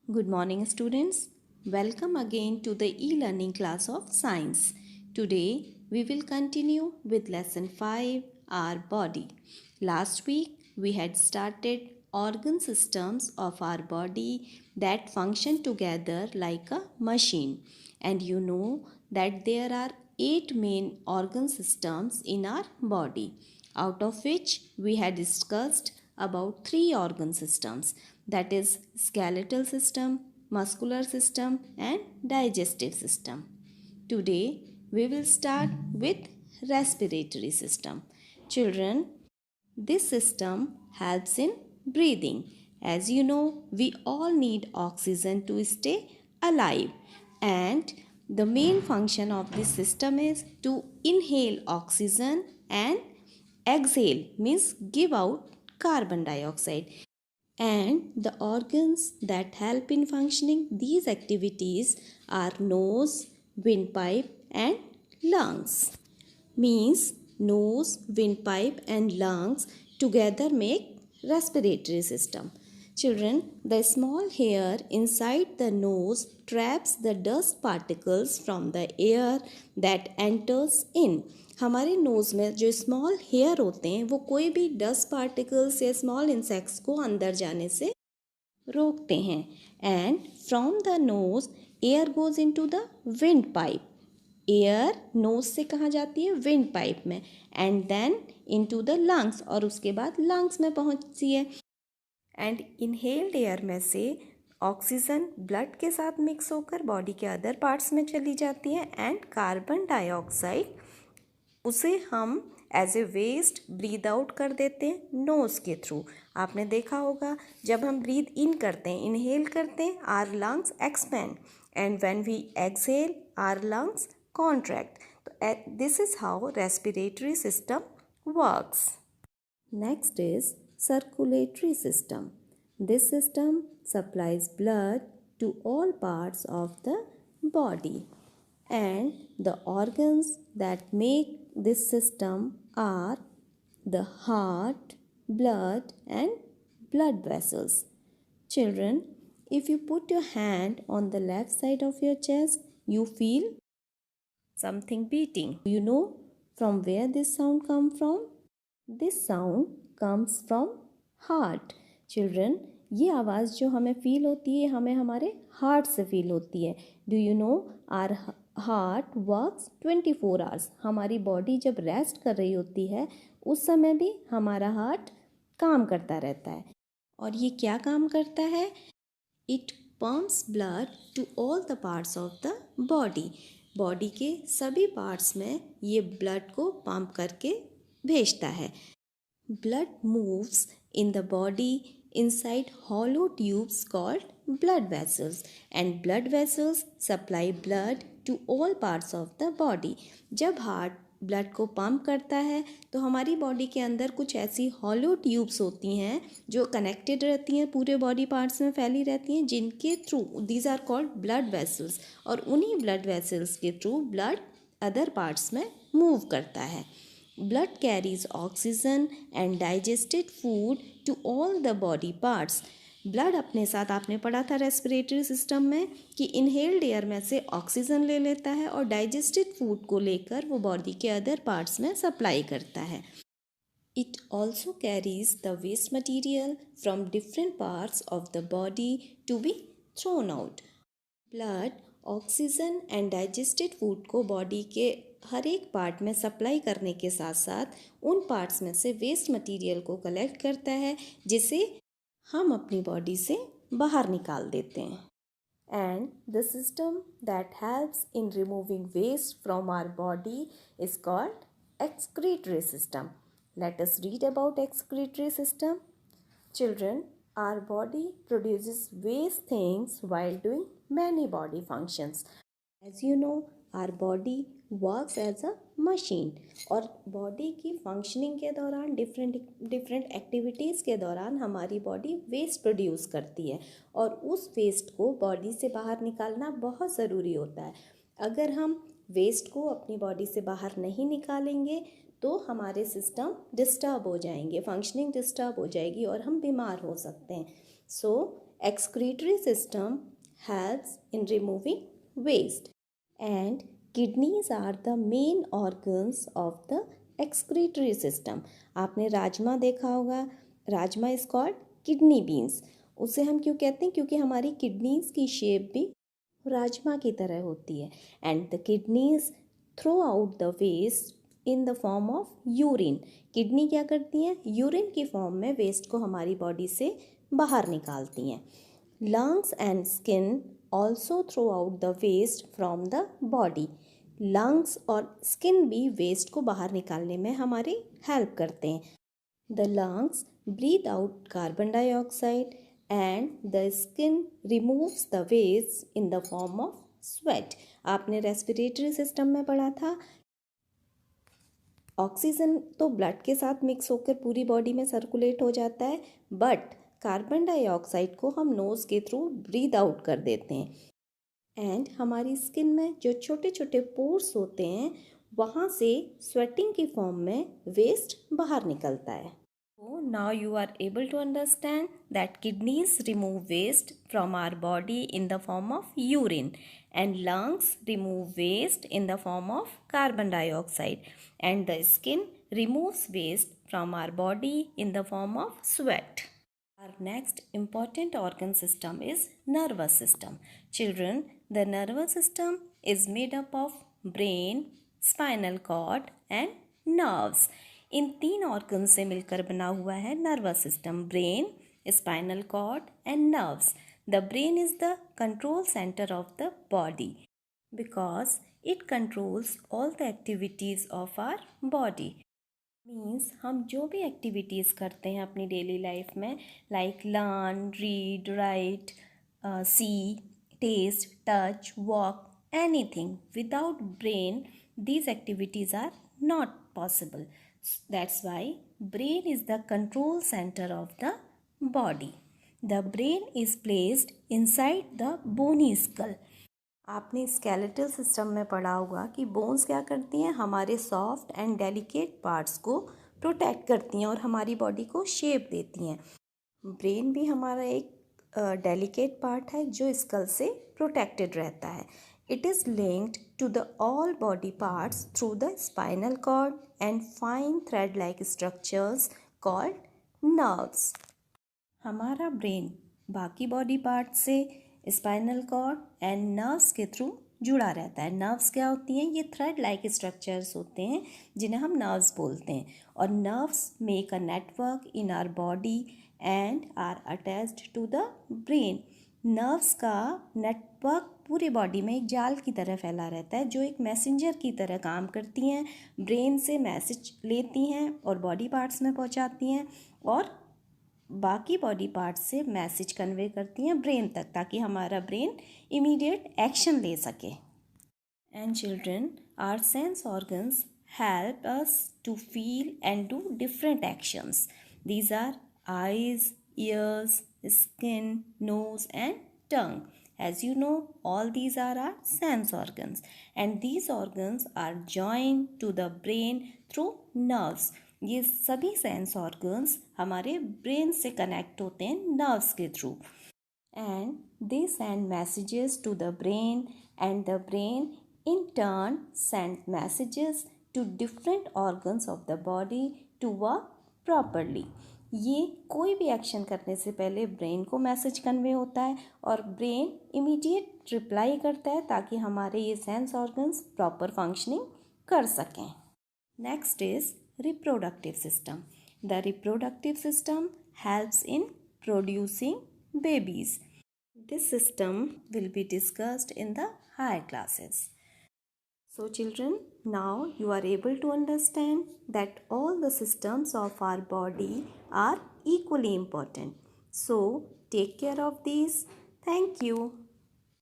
Good morning, students. Welcome again to the e-learning class of science. Today, we will continue with lesson 5, our body. Last week, we had started organ systems of our body that function together like a machine. And you know that there are 8 main organ systems in our body, out of which we had discussed about 3 organ systems, that is skeletal system, muscular system and digestive system. Today we will start with respiratory system. Children, this system helps in breathing. As you know, we all need oxygen to stay alive, and the main function of this system is to inhale oxygen and exhale means give out carbon dioxide. And the organs that help in functioning these activities are nose, windpipe and lungs. Means nose, windpipe and lungs together make respiratory system. Children, the small hair inside the nose traps the dust particles from the air that enters in. हमारे nose में जो small hair होते हैं वो कोई भी dust particles या small insects को अंदर जाने से रोकते हैं. And from the nose air goes into the windpipe. Air nose से कहाँ जाती है? विंड पाइप में. And then into the lungs, और उसके बाद लंग्स में पहुँचती है. एंड इनहेल्ड एयर में से ऑक्सीजन ब्लड के साथ मिक्स होकर बॉडी के अदर पार्ट्स में चली जाती है. एंड कार्बन डाइऑक्साइड उसे हम as a waste breathe out कर देते हैं नोज़ के थ्रू. आपने देखा होगा जब हम ब्रीद इन करते हैं, इनहेल करते हैं, our lungs expand and when we exhale our lungs contract. तो this is how respiratory system works. Next is circulatory system. This system supplies blood to all parts of the body, and the organs that make this system are the heart, blood and blood vessels. Children, if you put your hand on the left side of your chest, you feel something beating. Do you know from where this sound comes from? This sound comes from heart. Children, ये आवाज़ जो हमें feel होती है हमें हमारे heart से feel होती है. Do you know our heart works 24 hours. हमारी बॉडी जब रेस्ट कर रही होती है उस समय भी हमारा हार्ट काम करता रहता है. और ये क्या काम करता है? It pumps blood to all the parts of the body. Body के सभी पार्ट्स में ये ब्लड को पंप करके भेजता है. Blood moves in the body inside hollow tubes called blood vessels, and blood vessels supply blood to all parts of the body. जब heart blood को पंप करता है तो हमारी बॉडी के अंदर कुछ ऐसी हॉलो ट्यूब्स होती हैं जो कनेक्टेड रहती हैं, पूरे बॉडी पार्ट्स में फैली रहती हैं, जिनके through these are called blood vessels, और उन्हीं ब्लड वेसल्स के थ्रू ब्लड अदर पार्ट्स में मूव करता है. Blood carries oxygen and digested food to all the body parts. Blood अपने साथ, आपने पढ़ा था रेस्पिरेटरी सिस्टम में कि इनहेल्ड एयर में से ऑक्सीजन ले लेता है और डाइजेस्टेड फूड को लेकर वो बॉडी के अदर पार्ट्स में सप्लाई करता है. It also carries the waste material from different parts of the body to be thrown out. Blood oxygen and digested food को बॉडी के हर एक पार्ट में सप्लाई करने के साथ साथ उन पार्ट्स में से वेस्ट मटेरियल को कलेक्ट करता है जिसे हम अपनी बॉडी से बाहर निकाल देते हैं. And the system that helps in removing waste from our body is called excretory system. Let us read about excretory system. Children, our body produces waste things while doing many body functions. As you know, our body works as a machine, और body की functioning के दौरान different activities के दौरान हमारी body waste produce करती है, और उस वेस्ट को बॉडी से बाहर निकालना बहुत ज़रूरी होता है. अगर हम वेस्ट को अपनी बॉडी से बाहर नहीं निकालेंगे तो हमारे सिस्टम डिस्टर्ब हो जाएंगे, फंक्शनिंग डिस्टर्ब हो जाएगी और हम बीमार हो सकते हैं. सो Excretory system helps in removing waste, and kidneys are the main organs of the excretory system. आपने राजमा देखा होगा, rajma is called kidney beans. उसे हम क्यों कहते हैं? क्योंकि हमारी किडनीज की शेप भी राजमा की तरह होती है. And the kidneys throw out the waste in the form of urine. Kidney क्या करती हैं? यूरिन की फॉर्म में वेस्ट को हमारी बॉडी से बाहर निकालती हैं. Lungs and skin also throw out the waste from the body. Lungs और स्किन भी वेस्ट को बाहर निकालने में हमारी हेल्प करते हैं. The lungs breathe out carbon dioxide and the skin removes the waste in the form of sweat. आपने रेस्पिरेटरी सिस्टम में पढ़ा था, ऑक्सीजन तो ब्लड के साथ मिक्स होकर पूरी बॉडी में सर्कुलेट हो जाता है, बट कार्बन डाइऑक्साइड को हम नोज़ के थ्रू ब्रीथ आउट कर देते हैं. एंड हमारी स्किन में जो छोटे छोटे पोर्स होते हैं वहाँ से स्वेटिंग की फॉर्म में वेस्ट बाहर निकलता है. So now you are able to understand that kidneys remove waste from our body in the form of urine, and lungs remove waste in the form of carbon dioxide, and the skin removes waste from our body in the form of sweat. Our next important organ system is nervous system. Children, the nervous system is made up of brain, spinal cord and nerves. इन 3 organ से मिलकर बना हुआ है nervous system. Brain, spinal cord and nerves. The brain is the control centre of the body because it controls all the activities of our body. Means हम जो भी activities करते हैं अपनी डेली लाइफ में, like learn, read, write, see, taste, touch, walk, anything, without brain these activities are not possible. That's why brain is the control center of the body. The brain is placed inside the bony skull. आपने skeletal system में पढ़ा होगा कि bones क्या करती हैं? हमारे soft and delicate parts को प्रोटेक्ट करती हैं और हमारी बॉडी को शेप देती हैं. ब्रेन भी हमारा एक डेलिकेट पार्ट है जो स्कल से प्रोटेक्टेड रहता है. It is linked to the all body parts through the spinal cord and fine thread-like structures called nerves. हमारा ब्रेन बाकी बॉडी पार्ट से स्पाइनल कॉर्ड एंड नर्व्स के थ्रू जुड़ा रहता है. नर्व्स क्या होती हैं? ये थ्रेड लाइक स्ट्रक्चर्स होते हैं जिन्हें हम नर्व्स बोलते हैं. और nerves make a network in our body and are attached to the brain. Nerves का नेटवर्क पूरी बॉडी में एक जाल की तरह फैला रहता है जो एक मैसेंजर की तरह काम करती हैं. ब्रेन से मैसेज लेती हैं और बॉडी पार्ट्स में पहुंचाती हैं और बाकी बॉडी पार्ट्स से मैसेज कन्वे करती हैं ब्रेन तक, ताकि हमारा ब्रेन इमीडिएट एक्शन ले सके. And children, our sense organs help us to feel and do different actions. These are eyes, ears, skin, nose and tongue. As you know, all these are our sense organs, and these organs are joined to the brain through nerves. ये सभी sense organs हमारे brain से connect होते हैं nerves के through, and they send messages to the brain, and the brain in turn send messages to different organs of the body to work properly. ये कोई भी एक्शन करने से पहले ब्रेन को मैसेज कन्वे होता है और ब्रेन इमीडिएट रिप्लाई करता है ताकि हमारे ये सेंस ऑर्गन्स प्रॉपर फंक्शनिंग कर सकें. Next is reproductive system. The reproductive system helps in producing babies. This system will be discussed in the higher classes. So children, now you are able to understand that all the systems of our body are equally important. So take care of these. Thank you.